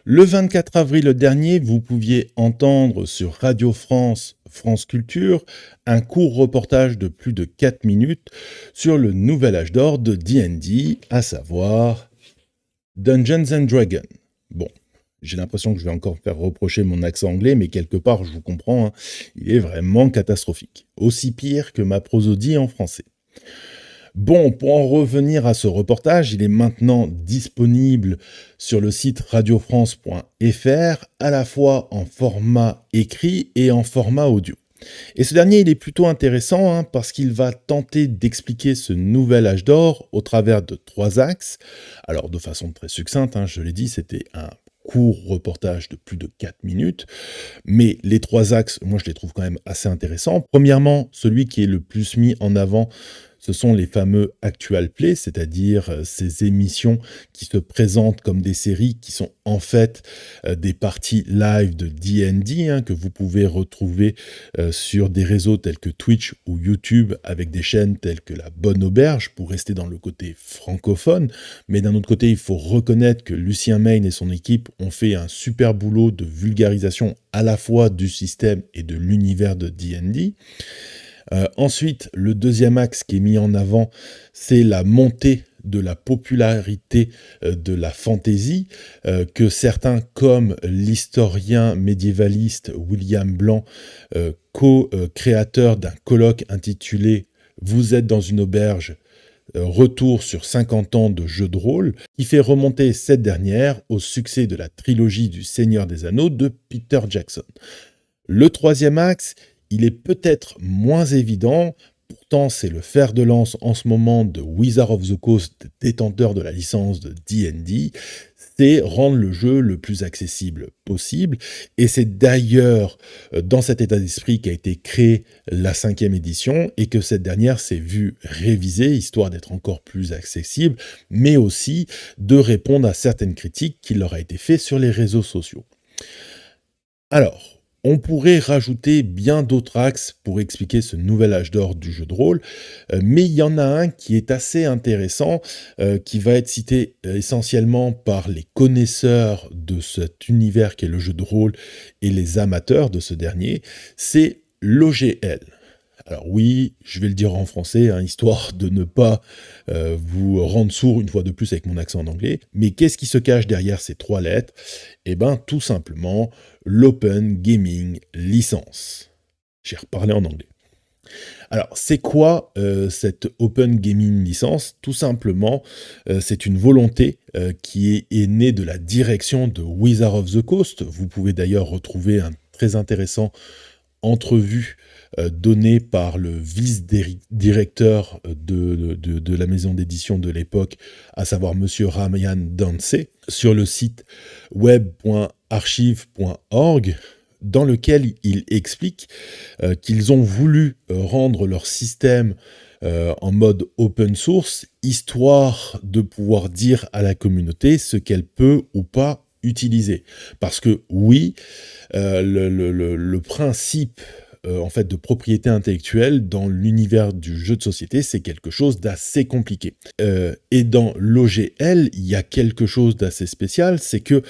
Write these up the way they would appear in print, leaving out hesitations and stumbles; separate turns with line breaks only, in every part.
Le 24 avril dernier, vous pouviez entendre sur Radio France, France Culture, un court reportage de plus de 4 minutes sur le nouvel âge d'or de D&D, à savoir Dungeons and Dragons. Bon, j'ai l'impression que je vais encore me faire reprocher mon accent anglais, mais quelque part, je vous comprends, hein, il est vraiment catastrophique. Aussi pire que ma prosodie en français. Bon, pour en revenir à ce reportage, il est maintenant disponible sur le site radiofrance.fr, à la fois en format écrit et en format audio. Et ce dernier, il est plutôt intéressant parce qu'il va tenter d'expliquer ce nouvel âge d'or au travers de 3 axes. Alors, de façon très succincte, je l'ai dit, c'était un court reportage de plus de 4 minutes, mais les 3 axes, moi je les trouve quand même assez intéressants. Premièrement, celui qui est le plus mis en avant, ce sont les fameux Actual Play, c'est-à-dire ces émissions qui se présentent comme des séries qui sont en fait des parties live de D&D que vous pouvez retrouver sur des réseaux tels que Twitch ou YouTube avec des chaînes telles que La Bonne Auberge pour rester dans le côté francophone. Mais d'un autre côté, il faut reconnaître que Lucien Maine et son équipe ont fait un super boulot de vulgarisation à la fois du système et de l'univers de D&D. Ensuite, le deuxième axe qui est mis en avant, c'est la montée de la popularité de la fantasy, que certains, comme l'historien médiévaliste William Blanc, co-créateur d'un colloque intitulé « Vous êtes dans une auberge », retour sur 50 ans de jeux de rôle, qui fait remonter cette dernière au succès de la trilogie du Seigneur des Anneaux de Peter Jackson. Le troisième axe, il est peut-être moins évident, pourtant c'est le fer de lance en ce moment de Wizards of the Coast, détenteur de la licence de D&D, c'est rendre le jeu le plus accessible possible, et c'est d'ailleurs dans cet état d'esprit qu'a été créée la 5e édition, et que cette dernière s'est vue révisée, histoire d'être encore plus accessible, mais aussi de répondre à certaines critiques qui leur a été faites sur les réseaux sociaux. Alors, on pourrait rajouter bien d'autres axes pour expliquer ce nouvel âge d'or du jeu de rôle, mais il y en a un qui est assez intéressant, qui va être cité essentiellement par les connaisseurs de cet univers qu'est le jeu de rôle et les amateurs de ce dernier, c'est l'OGL. Alors oui, je vais le dire en français, histoire de ne pas vous rendre sourd une fois de plus avec mon accent en anglais. Mais qu'est-ce qui se cache derrière ces 3 lettres ? Eh bien, tout simplement, l'Open Gaming License. J'ai reparlé en anglais. Alors, c'est quoi cette Open Gaming License ? Tout simplement, c'est une volonté qui est née de la direction de Wizards of the Coast. Vous pouvez d'ailleurs retrouver un très intéressant entrevue donnée par le vice-directeur de la maison d'édition de l'époque, à savoir Monsieur Ryan Dancey, sur le site web.archive.org, dans lequel il explique qu'ils ont voulu rendre leur système en mode open source, histoire de pouvoir dire à la communauté ce qu'elle peut ou pas utiliser. Parce que oui, le principe en fait de propriété intellectuelle dans l'univers du jeu de société, c'est quelque chose d'assez compliqué. Et dans l'OGL, il y a quelque chose d'assez spécial, c'est que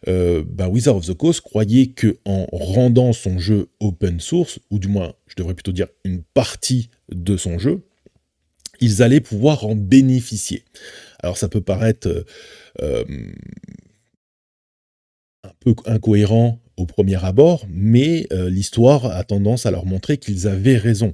Wizards of the Coast croyait qu'en rendant son jeu open source, ou du moins, je devrais plutôt dire une partie de son jeu, ils allaient pouvoir en bénéficier. Alors ça peut paraître un peu incohérent au premier abord, mais l'histoire a tendance à leur montrer qu'ils avaient raison.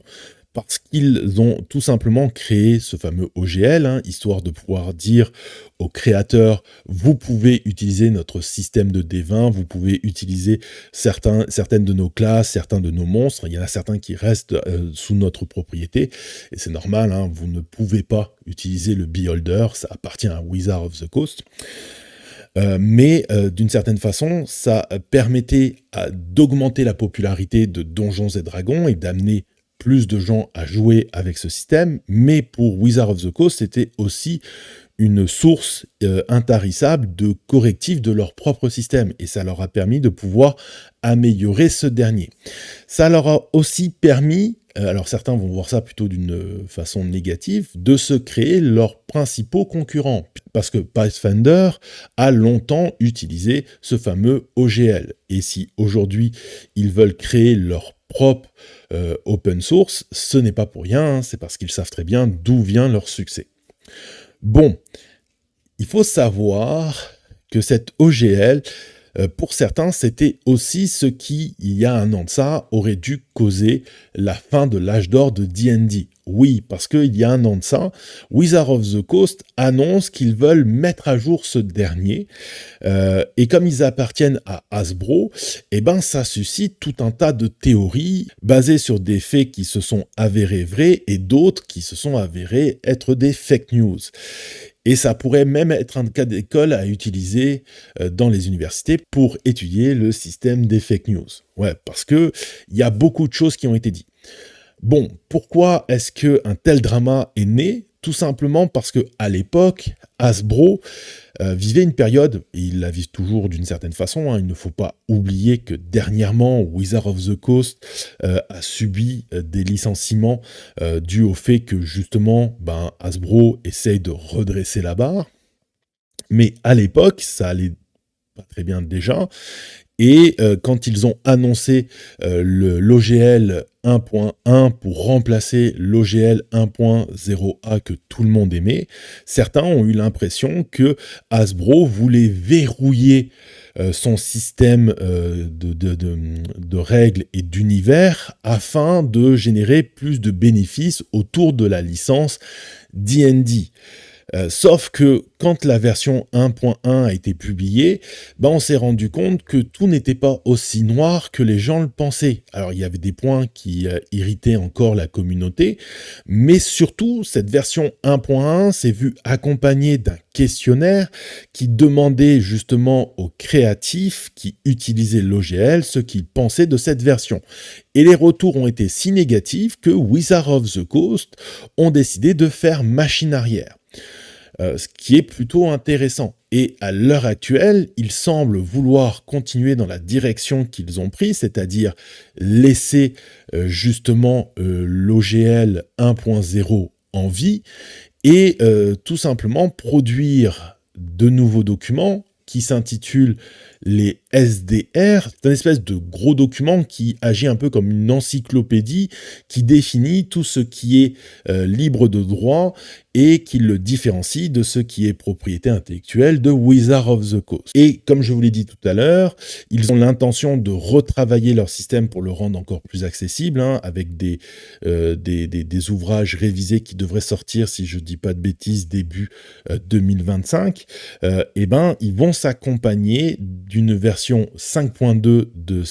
Parce qu'ils ont tout simplement créé ce fameux OGL, histoire de pouvoir dire aux créateurs, vous pouvez utiliser notre système de D20, vous pouvez utiliser certaines de nos classes, certains de nos monstres, il y en a certains qui restent sous notre propriété, et c'est normal, vous ne pouvez pas utiliser le Beholder, ça appartient à Wizards of the Coast. Mais d'une certaine façon, ça permettait d'augmenter la popularité de Donjons et Dragons et d'amener plus de gens à jouer avec ce système, mais pour Wizards of the Coast, c'était aussi une source intarissable de correctifs de leur propre système, et ça leur a permis de pouvoir améliorer ce dernier. Ça leur a aussi permis alors certains vont voir ça plutôt d'une façon négative, de se créer leurs principaux concurrents. Parce que Pathfinder a longtemps utilisé ce fameux OGL. Et si aujourd'hui ils veulent créer leur propre open source, ce n'est pas pour rien, hein, c'est parce qu'ils savent très bien d'où vient leur succès. Bon, il faut savoir que cette OGL, pour certains, c'était aussi ce qui, il y a un an de ça, aurait dû causer la fin de l'âge d'or de D&D. Oui, parce qu'il y a un an de ça, Wizards of the Coast annonce qu'ils veulent mettre à jour ce dernier, et comme ils appartiennent à Hasbro, eh ben ça suscite tout un tas de théories basées sur des faits qui se sont avérés vrais et d'autres qui se sont avérés être des fake news. Et ça pourrait même être un cas d'école à utiliser dans les universités pour étudier le système des fake news. Ouais, parce que il y a beaucoup de choses qui ont été dites. Bon, pourquoi est-ce qu'un tel drama est né ? Tout simplement parce que à l'époque, Hasbro vivait une période, et ils la vivent toujours d'une certaine façon, hein, il ne faut pas oublier que dernièrement, Wizards of the Coast a subi des licenciements dus au fait que justement, Hasbro essaye de redresser la barre. Mais à l'époque, ça allait pas très bien déjà, et quand ils ont annoncé l'OGL 1.1 pour remplacer l'OGL 1.0A que tout le monde aimait, certains ont eu l'impression que Hasbro voulait verrouiller son système de règles et d'univers afin de générer plus de bénéfices autour de la licence D&D. Sauf que quand la version 1.1 a été publiée, on s'est rendu compte que tout n'était pas aussi noir que les gens le pensaient. Alors il y avait des points qui irritaient encore la communauté, mais surtout cette version 1.1 s'est vue accompagnée d'un questionnaire qui demandait justement aux créatifs qui utilisaient l'OGL ce qu'ils pensaient de cette version. Et les retours ont été si négatifs que Wizards of the Coast ont décidé de faire machine arrière. Ce qui est plutôt intéressant. Et à l'heure actuelle, ils semblent vouloir continuer dans la direction qu'ils ont pris, c'est-à-dire laisser justement l'OGL 1.0 en vie et tout simplement produire de nouveaux documents qui s'intitulent les SDR. C'est un espèce de gros document qui agit un peu comme une encyclopédie qui définit tout ce qui est libre de droit et qui le différencie de ce qui est propriété intellectuelle de Wizards of the Coast. Et comme je vous l'ai dit tout à l'heure, ils ont l'intention de retravailler leur système pour le rendre encore plus accessible, hein, avec des ouvrages révisés qui devraient sortir, si je ne dis pas de bêtises, début 2025. Ils vont s'accompagner d'une version 5.2 de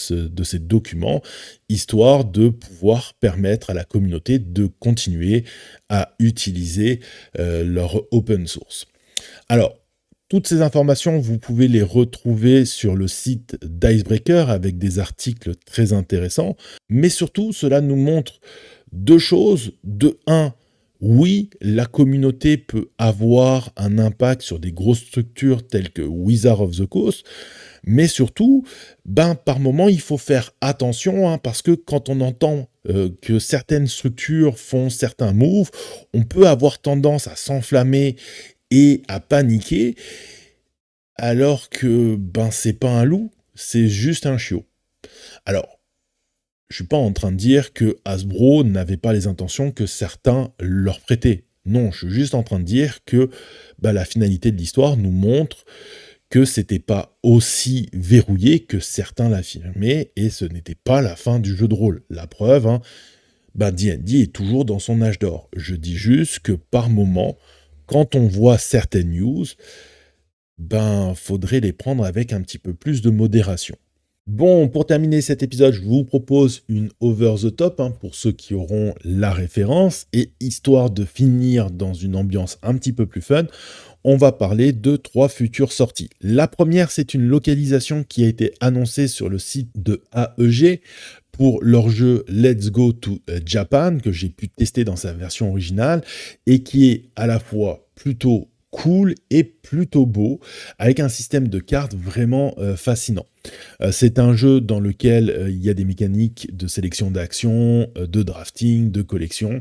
ces documents, histoire de pouvoir permettre à la communauté de continuer à utiliser leur open source. Alors, toutes ces informations, vous pouvez les retrouver sur le site d'Icebreaker avec des articles très intéressants, mais surtout, cela nous montre deux choses. De un, oui, la communauté peut avoir un impact sur des grosses structures telles que Wizards of the Coast, mais surtout, par moment, il faut faire attention, hein, parce que quand on entend que certaines structures font certains moves, on peut avoir tendance à s'enflammer et à paniquer, alors que c'est pas un loup, c'est juste un chiot. Alors, je suis pas en train de dire que Hasbro n'avait pas les intentions que certains leur prêtaient. Non, je suis juste en train de dire que la finalité de l'histoire nous montre que c'était pas aussi verrouillé que certains l'affirmaient, et ce n'était pas la fin du jeu de rôle. La preuve, hein, D&D est toujours dans son âge d'or. Je dis juste que par moment, quand on voit certaines news, faudrait les prendre avec un petit peu plus de modération. Bon, pour terminer cet épisode, je vous propose une over the top, hein, pour ceux qui auront la référence, et histoire de finir dans une ambiance un petit peu plus fun, on va parler de 3 futures sorties. La première, c'est une localisation qui a été annoncée sur le site de AEG pour leur jeu Let's Go to Japan, que j'ai pu tester dans sa version originale, et qui est à la fois plutôt cool et plutôt beau, avec un système de cartes vraiment fascinant. C'est un jeu dans lequel il y a des mécaniques de sélection d'actions, de drafting, de collection,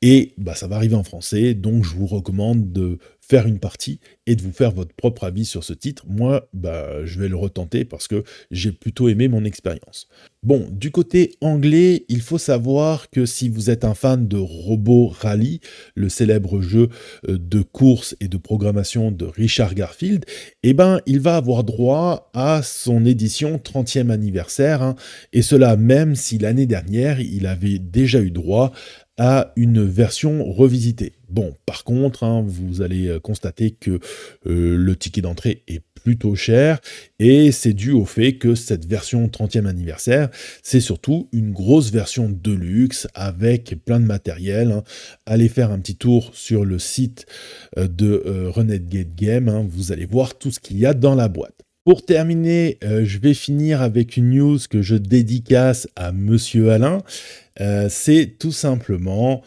et bah, ça va arriver en français, donc je vous recommande de faire une partie et de vous faire votre propre avis sur ce titre. Moi, bah, je vais le retenter parce que j'ai plutôt aimé mon expérience. Bon, du côté anglais, il faut savoir que si vous êtes un fan de Robo Rally, le célèbre jeu de course et de programmation de Richard Garfield, eh ben, il va avoir droit à son édition 30e anniversaire, hein, et cela même si l'année dernière, il avait déjà eu droit à une version revisitée. Bon, par contre, hein, vous allez constater que le ticket d'entrée est plutôt cher, et c'est dû au fait que cette version 30e anniversaire, c'est surtout une grosse version de luxe avec plein de matériel, hein. Allez faire un petit tour sur le site de Renegade Game, hein, vous allez voir tout ce qu'il y a dans la boîte. Pour terminer, je vais finir avec une news que je dédicace à Monsieur Alain. C'est tout simplement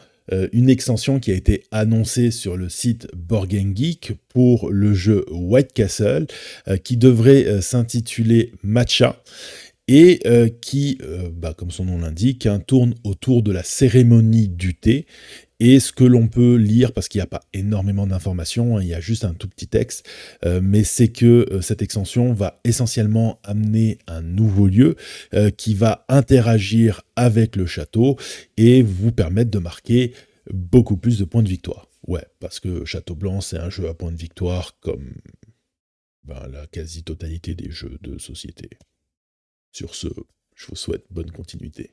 une extension qui a été annoncée sur le site Board Game Geek pour le jeu White Castle, qui devrait s'intituler Matcha, et qui, bah, comme son nom l'indique, hein, tourne autour de la cérémonie du thé. Et ce que l'on peut lire, parce qu'il n'y a pas énormément d'informations, hein, il y a juste un tout petit texte, mais c'est que cette extension va essentiellement amener un nouveau lieu qui va interagir avec le château et vous permettre de marquer beaucoup plus de points de victoire. Ouais, parce que Château Blanc, c'est un jeu à points de victoire comme ben, la quasi-totalité des jeux de société. Sur ce, je vous souhaite bonne continuité.